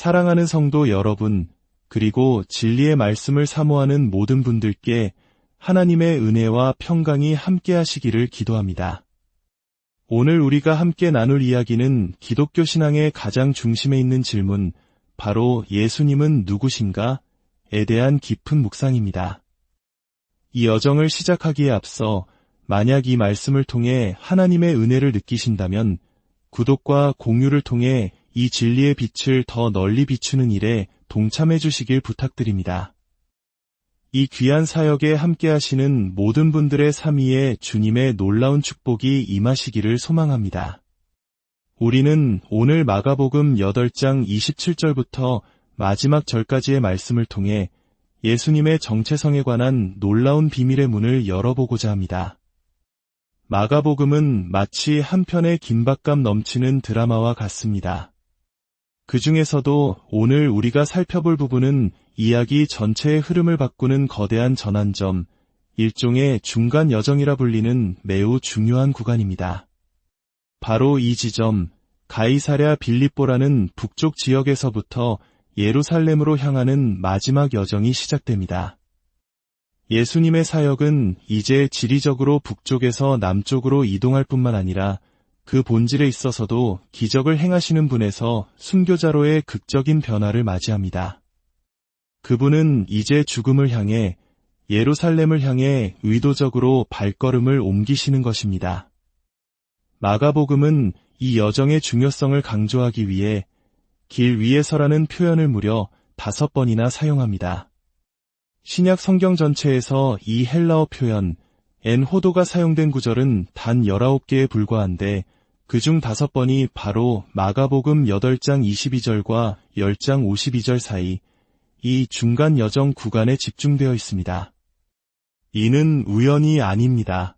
사랑하는 성도 여러분, 그리고 진리의 말씀을 사모하는 모든 분들께 하나님의 은혜와 평강이 함께하시기를 기도합니다. 오늘 우리가 함께 나눌 이야기는 기독교 신앙의 가장 중심에 있는 질문, 바로 예수님은 누구신가?에 대한 깊은 묵상입니다. 이 여정을 시작하기에 앞서 만약 이 말씀을 통해 하나님의 은혜를 느끼신다면 구독과 공유를 통해 이 진리의 빛을 더 널리 비추는 일에 동참해 주시길 부탁드립니다. 이 귀한 사역에 함께하시는 모든 분들의 삶 위에 주님의 놀라운 축복이 임하시기를 소망합니다. 우리는 오늘 마가복음 8장 27절부터 마지막 절까지의 말씀을 통해 예수님의 정체성에 관한 놀라운 비밀의 문을 열어보고자 합니다. 마가복음은 마치 한 편의 긴박감 넘치는 드라마와 같습니다. 그 중에서도 오늘 우리가 살펴볼 부분은 이야기 전체의 흐름을 바꾸는 거대한 전환점, 일종의 중간 여정이라 불리는 매우 중요한 구간입니다. 바로 이 지점, 가이사랴 빌립보라는 북쪽 지역에서부터 예루살렘으로 향하는 마지막 여정이 시작됩니다. 예수님의 사역은 이제 지리적으로 북쪽에서 남쪽으로 이동할 뿐만 아니라 그 본질에 있어서도 기적을 행하시는 분에서 순교자로의 극적인 변화를 맞이합니다. 그분은 이제 죽음을 향해, 예루살렘을 향해 의도적으로 발걸음을 옮기시는 것입니다. 마가복음은 이 여정의 중요성을 강조하기 위해 길 위에서라는 표현을 무려 5번이나 사용합니다. 신약 성경 전체에서 이 헬라어 표현, 엔호도가 사용된 구절은 단 19개에 불과한데 그중 5번이 바로 마가복음 8장 22절과 10장 52절 사이 이 중간 여정 구간에 집중되어 있습니다. 이는 우연이 아닙니다.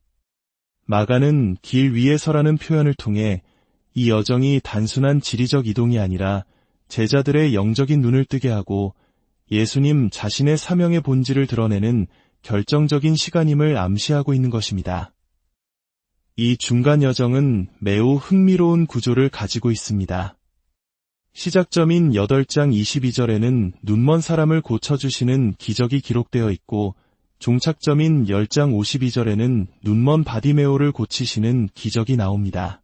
마가는 길 위에서라는 표현을 통해 이 여정이 단순한 지리적 이동이 아니라 제자들의 영적인 눈을 뜨게 하고 예수님 자신의 사명의 본질을 드러내는 결정적인 시간임을 암시하고 있는 것입니다. 이 중간 여정은 매우 흥미로운 구조를 가지고 있습니다. 시작점인 8장 22절에는 눈먼 사람을 고쳐주시는 기적이 기록되어 있고 종착점인 10장 52절에는 눈먼 바디메오를 고치시는 기적이 나옵니다.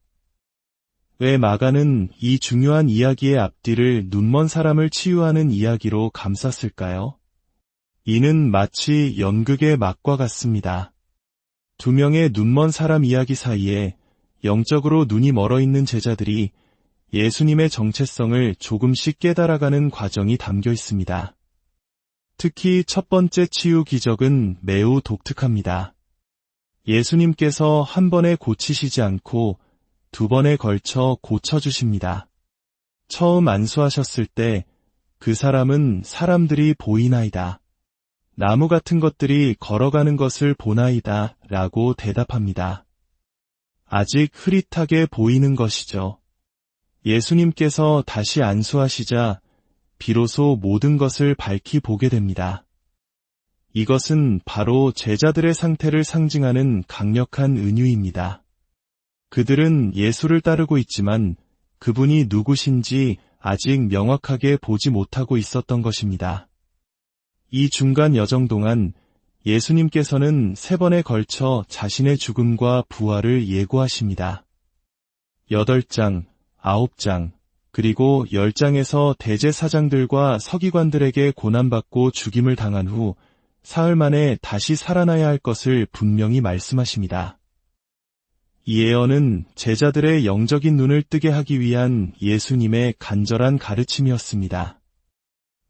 왜 마가는 이 중요한 이야기의 앞뒤를 눈먼 사람을 치유하는 이야기로 감쌌을까요? 이는 마치 연극의 막과 같습니다. 2명의 눈먼 사람 이야기 사이에 영적으로 눈이 멀어 있는 제자들이 예수님의 정체성을 조금씩 깨달아가는 과정이 담겨 있습니다. 특히 첫 번째 치유 기적은 매우 독특합니다. 예수님께서 한 번에 고치시지 않고 2번에 걸쳐 고쳐주십니다. 처음 안수하셨을 때 그 사람은 사람들이 보이나이다. 나무 같은 것들이 걸어가는 것을 보나이다 라고 대답합니다. 아직 흐릿하게 보이는 것이죠. 예수님께서 다시 안수하시자 비로소 모든 것을 밝히 보게 됩니다. 이것은 바로 제자들의 상태를 상징하는 강력한 은유입니다. 그들은 예수를 따르고 있지만 그분이 누구신지 아직 명확하게 보지 못하고 있었던 것입니다. 이 중간 여정 동안 예수님께서는 3번에 걸쳐 자신의 죽음과 부활을 예고하십니다. 8장, 9장, 그리고 10장에서 대제사장들과 서기관들에게 고난받고 죽임을 당한 후 사흘 만에 다시 살아나야 할 것을 분명히 말씀하십니다. 이 예언은 제자들의 영적인 눈을 뜨게 하기 위한 예수님의 간절한 가르침이었습니다.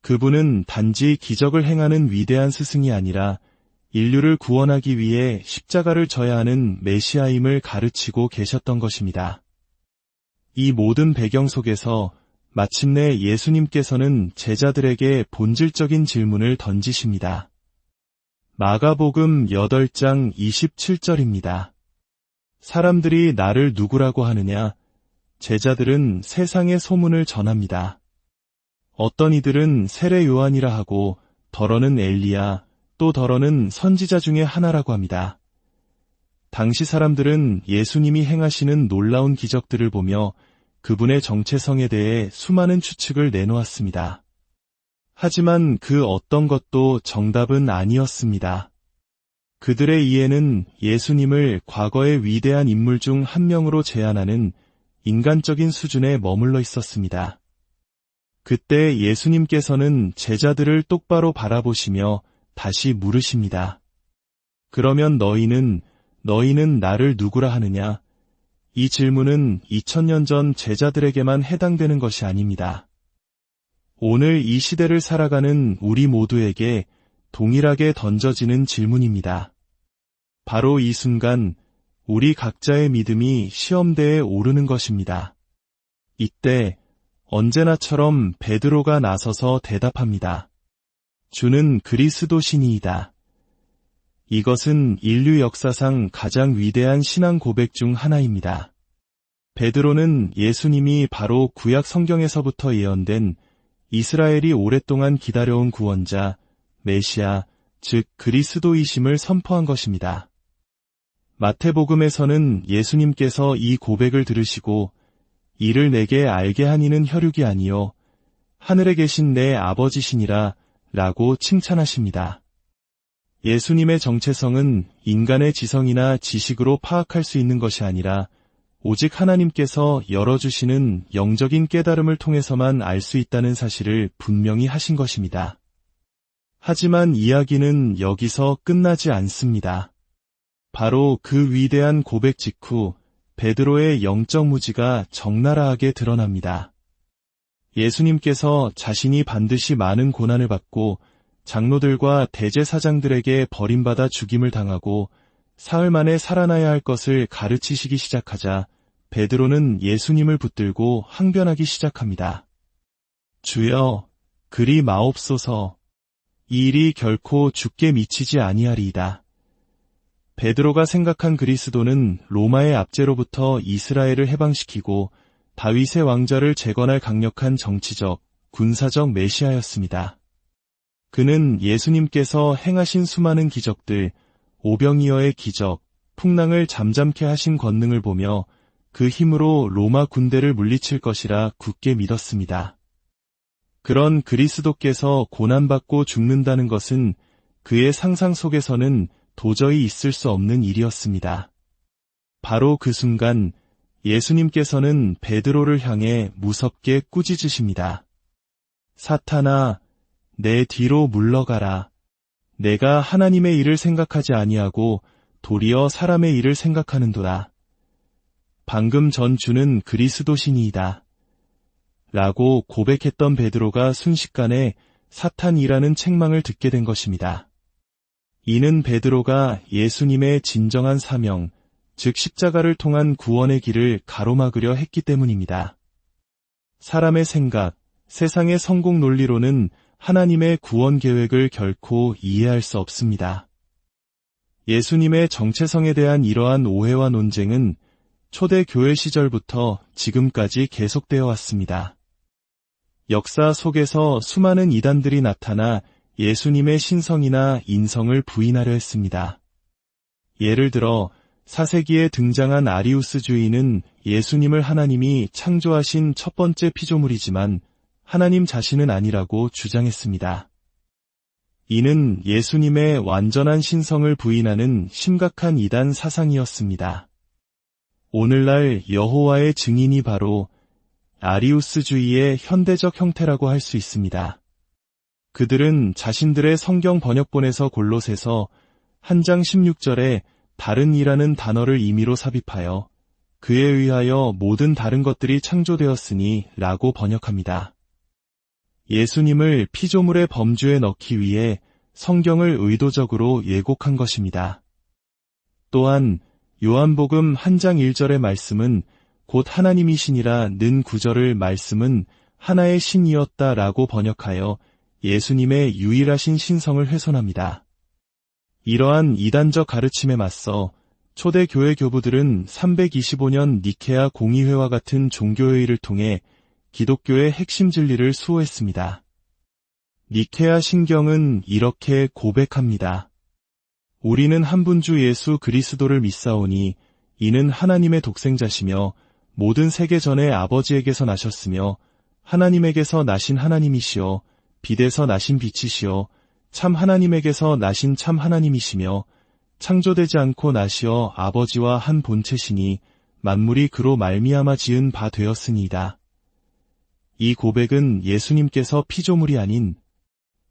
그분은 단지 기적을 행하는 위대한 스승이 아니라 인류를 구원하기 위해 십자가를 져야 하는 메시아임을 가르치고 계셨던 것입니다. 이 모든 배경 속에서 마침내 예수님께서는 제자들에게 본질적인 질문을 던지십니다. 마가복음 8장 27절입니다. 사람들이 나를 누구라고 하느냐? 제자들은 세상의 소문을 전합니다. 어떤 이들은 세례 요한이라 하고 더러는 엘리야, 또 더러는 선지자 중에 하나라고 합니다. 당시 사람들은 예수님이 행하시는 놀라운 기적들을 보며 그분의 정체성에 대해 수많은 추측을 내놓았습니다. 하지만 그 어떤 것도 정답은 아니었습니다. 그들의 이해는 예수님을 과거의 위대한 인물 중 한 명으로 제안하는 인간적인 수준에 머물러 있었습니다. 그때 예수님께서는 제자들을 똑바로 바라보시며 다시 물으십니다. 그러면 너희는 나를 누구라 하느냐? 이 질문은 2000년 전 제자들에게만 해당되는 것이 아닙니다. 오늘 이 시대를 살아가는 우리 모두에게 동일하게 던져지는 질문입니다. 바로 이 순간 우리 각자의 믿음이 시험대에 오르는 것입니다. 이때 언제나처럼 베드로가 나서서 대답합니다. 주는 그리스도시니이다. 이것은 인류 역사상 가장 위대한 신앙 고백 중 하나입니다. 베드로는 예수님이 바로 구약 성경에서부터 예언된 이스라엘이 오랫동안 기다려온 구원자, 메시아, 즉 그리스도이심을 선포한 것입니다. 마태복음에서는 예수님께서 이 고백을 들으시고 이를 내게 알게 하니는 혈육이 아니요 하늘에 계신 내 아버지시니라 라고 칭찬하십니다. 예수님의 정체성은 인간의 지성이나 지식으로 파악할 수 있는 것이 아니라 오직 하나님께서 열어주시는 영적인 깨달음을 통해서만 알 수 있다는 사실을 분명히 하신 것입니다. 하지만 이야기는 여기서 끝나지 않습니다. 바로 그 위대한 고백 직후 베드로의 영적 무지가 적나라하게 드러납니다. 예수님께서 자신이 반드시 많은 고난을 받고 장로들과 대제사장들에게 버림받아 죽임을 당하고 사흘 만에 살아나야 할 것을 가르치시기 시작하자 베드로는 예수님을 붙들고 항변하기 시작합니다. 주여, 그리 마옵소서. 이 일이 결코 주께 미치지 아니하리이다. 베드로가 생각한 그리스도는 로마의 압제로부터 이스라엘을 해방시키고 다윗의 왕좌를 재건할 강력한 정치적, 군사적 메시아였습니다. 그는 예수님께서 행하신 수많은 기적들, 오병이어의 기적, 풍랑을 잠잠케 하신 권능을 보며 그 힘으로 로마 군대를 물리칠 것이라 굳게 믿었습니다. 그런 그리스도께서 고난받고 죽는다는 것은 그의 상상 속에서는 도저히 있을 수 없는 일이었습니다. 바로 그 순간 예수님께서는 베드로를 향해 무섭게 꾸짖으십니다. 사탄아, 내 뒤로 물러가라. 내가 하나님의 일을 생각하지 아니하고 도리어 사람의 일을 생각하는도다. 방금 전 주는 그리스도시니이다. 라고 고백했던 베드로가 순식간에 사탄이라는 책망을 듣게 된 것입니다. 이는 베드로가 예수님의 진정한 사명, 즉 십자가를 통한 구원의 길을 가로막으려 했기 때문입니다. 사람의 생각, 세상의 성공 논리로는 하나님의 구원 계획을 결코 이해할 수 없습니다. 예수님의 정체성에 대한 이러한 오해와 논쟁은 초대 교회 시절부터 지금까지 계속되어 왔습니다. 역사 속에서 수많은 이단들이 나타나 예수님의 신성이나 인성을 부인하려 했습니다. 예를 들어 4세기에 등장한 아리우스주의는 예수님을 하나님이 창조하신 첫 번째 피조물이지만 하나님 자신은 아니라고 주장했습니다. 이는 예수님의 완전한 신성을 부인하는 심각한 이단 사상이었습니다. 오늘날 여호와의 증인이 바로 아리우스주의의 현대적 형태라고 할 수 있습니다. 그들은 자신들의 성경 번역본에서 골로새서 한 장 16절에 다른 이라는 단어를 임의로 삽입하여 그에 의하여 모든 다른 것들이 창조되었으니 라고 번역합니다. 예수님을 피조물의 범주에 넣기 위해 성경을 의도적으로 왜곡한 것입니다. 또한 요한복음 한 장 1절의 말씀은 곧 하나님이시니라 는 구절을 말씀은 하나의 신이었다 라고 번역하여 예수님의 유일하신 신성을 훼손합니다. 이러한 이단적 가르침에 맞서 초대 교회 교부들은 325년 니케아 공의회와 같은 종교회의를 통해 기독교의 핵심 진리를 수호했습니다. 니케아 신경은 이렇게 고백합니다. 우리는 한 분 주 예수 그리스도를 믿사오니 이는 하나님의 독생자시며 모든 세계 전에 아버지에게서 나셨으며 하나님에게서 나신 하나님이시여 빛에서 나신 빛이시여 참 하나님에게서 나신 참 하나님이시며 창조되지 않고 나시어 아버지와 한 본체시니 만물이 그로 말미암아 지은 바 되었으니이다. 이 고백은 예수님께서 피조물이 아닌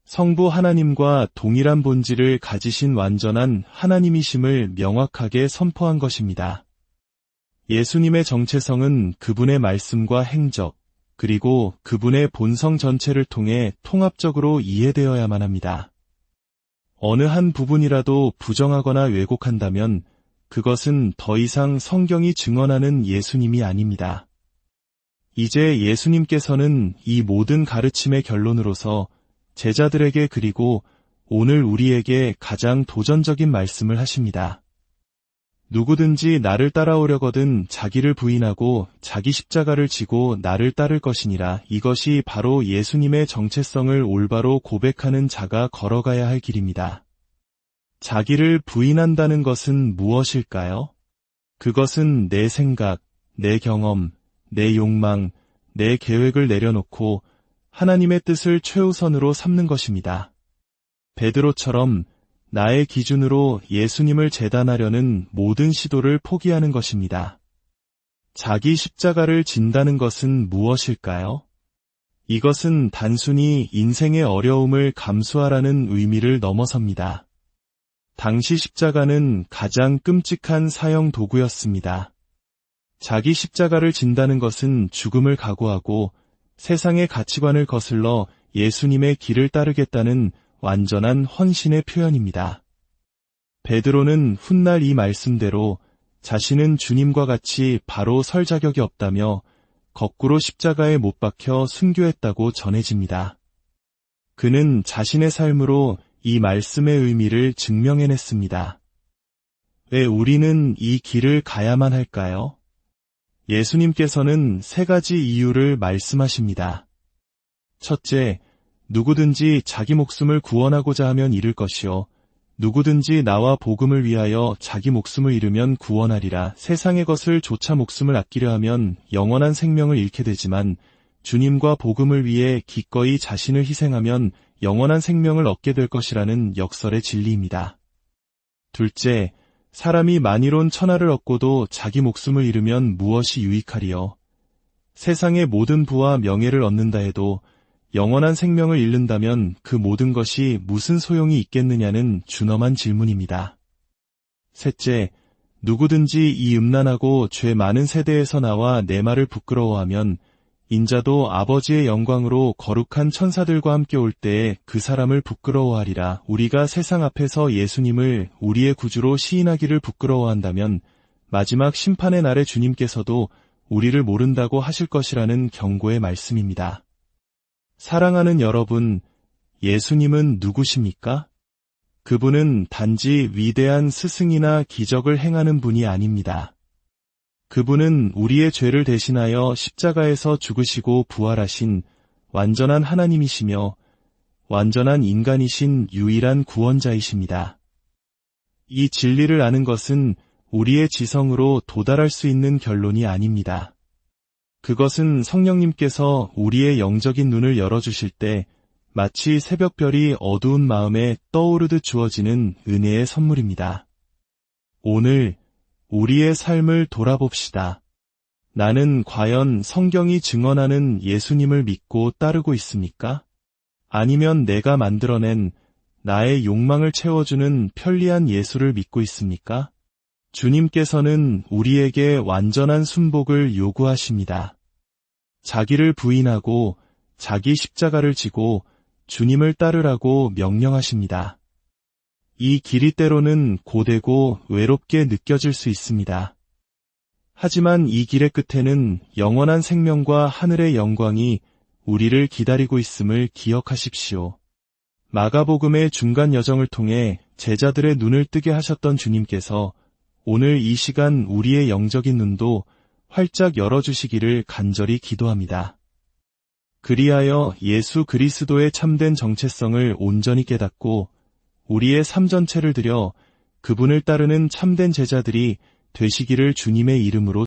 성부 하나님과 동일한 본질을 가지신 완전한 하나님이심을 명확하게 선포한 것입니다. 예수님의 정체성은 그분의 말씀과 행적, 그리고 그분의 본성 전체를 통해 통합적으로 이해되어야만 합니다. 어느 한 부분이라도 부정하거나 왜곡한다면 그것은 더 이상 성경이 증언하는 예수님이 아닙니다. 이제 예수님께서는 이 모든 가르침의 결론으로서 제자들에게 그리고 오늘 우리에게 가장 도전적인 말씀을 하십니다. 누구든지 나를 따라오려거든 자기를 부인하고 자기 십자가를 지고 나를 따를 것이니라. 이것이 바로 예수님의 정체성을 올바로 고백하는 자가 걸어가야 할 길입니다. 자기를 부인한다는 것은 무엇일까요? 그것은 내 생각, 내 경험, 내 욕망, 내 계획을 내려놓고 하나님의 뜻을 최우선으로 삼는 것입니다. 베드로처럼 나의 기준으로 예수님을 재단하려는 모든 시도를 포기하는 것입니다. 자기 십자가를 진다는 것은 무엇일까요? 이것은 단순히 인생의 어려움을 감수하라는 의미를 넘어섭니다. 당시 십자가는 가장 끔찍한 사형 도구였습니다. 자기 십자가를 진다는 것은 죽음을 각오하고 세상의 가치관을 거슬러 예수님의 길을 따르겠다는 완전한 헌신의 표현입니다. 베드로는 훗날 이 말씀대로 자신은 주님과 같이 바로 설 자격이 없다며 거꾸로 십자가에 못 박혀 순교했다고 전해집니다. 그는 자신의 삶으로 이 말씀의 의미를 증명해냈습니다. 왜 우리는 이 길을 가야만 할까요? 예수님께서는 3가지 이유를 말씀하십니다. 첫째, 누구든지 자기 목숨을 구원하고자 하면 잃을 것이요 누구든지 나와 복음을 위하여 자기 목숨을 잃으면 구원하리라. 세상의 것을 조차 목숨을 아끼려 하면 영원한 생명을 잃게 되지만 주님과 복음을 위해 기꺼이 자신을 희생하면 영원한 생명을 얻게 될 것이라는 역설의 진리입니다. 둘째, 사람이 만이론 천하를 얻고도 자기 목숨을 잃으면 무엇이 유익하리요? 세상의 모든 부와 명예를 얻는다 해도 영원한 생명을 잃는다면 그 모든 것이 무슨 소용이 있겠느냐는 준엄한 질문입니다. 셋째, 누구든지 이 음란하고 죄 많은 세대에서 나와 내 말을 부끄러워하면 인자도 아버지의 영광으로 거룩한 천사들과 함께 올 때에 그 사람을 부끄러워하리라. 우리가 세상 앞에서 예수님을 우리의 구주로 시인하기를 부끄러워한다면 마지막 심판의 날에 주님께서도 우리를 모른다고 하실 것이라는 경고의 말씀입니다. 사랑하는 여러분, 예수님은 누구십니까? 그분은 단지 위대한 스승이나 기적을 행하는 분이 아닙니다. 그분은 우리의 죄를 대신하여 십자가에서 죽으시고 부활하신 완전한 하나님이시며 완전한 인간이신 유일한 구원자이십니다. 이 진리를 아는 것은 우리의 지성으로 도달할 수 있는 결론이 아닙니다. 그것은 성령님께서 우리의 영적인 눈을 열어주실 때 마치 새벽별이 어두운 마음에 떠오르듯 주어지는 은혜의 선물입니다. 오늘 우리의 삶을 돌아봅시다. 나는 과연 성경이 증언하는 예수님을 믿고 따르고 있습니까? 아니면 내가 만들어낸 나의 욕망을 채워주는 편리한 예수를 믿고 있습니까? 주님께서는 우리에게 완전한 순복을 요구하십니다. 자기를 부인하고 자기 십자가를 지고 주님을 따르라고 명령하십니다. 이 길이 때로는 고되고 외롭게 느껴질 수 있습니다. 하지만 이 길의 끝에는 영원한 생명과 하늘의 영광이 우리를 기다리고 있음을 기억하십시오. 마가복음의 중간 여정을 통해 제자들의 눈을 뜨게 하셨던 주님께서 오늘 이 시간 우리의 영적인 눈도 활짝 열어주시기를 간절히 기도합니다. 그리하여 예수 그리스도의 참된 정체성을 온전히 깨닫고 우리의 삶 전체를 들여 그분을 따르는 참된 제자들이 되시기를 주님의 이름으로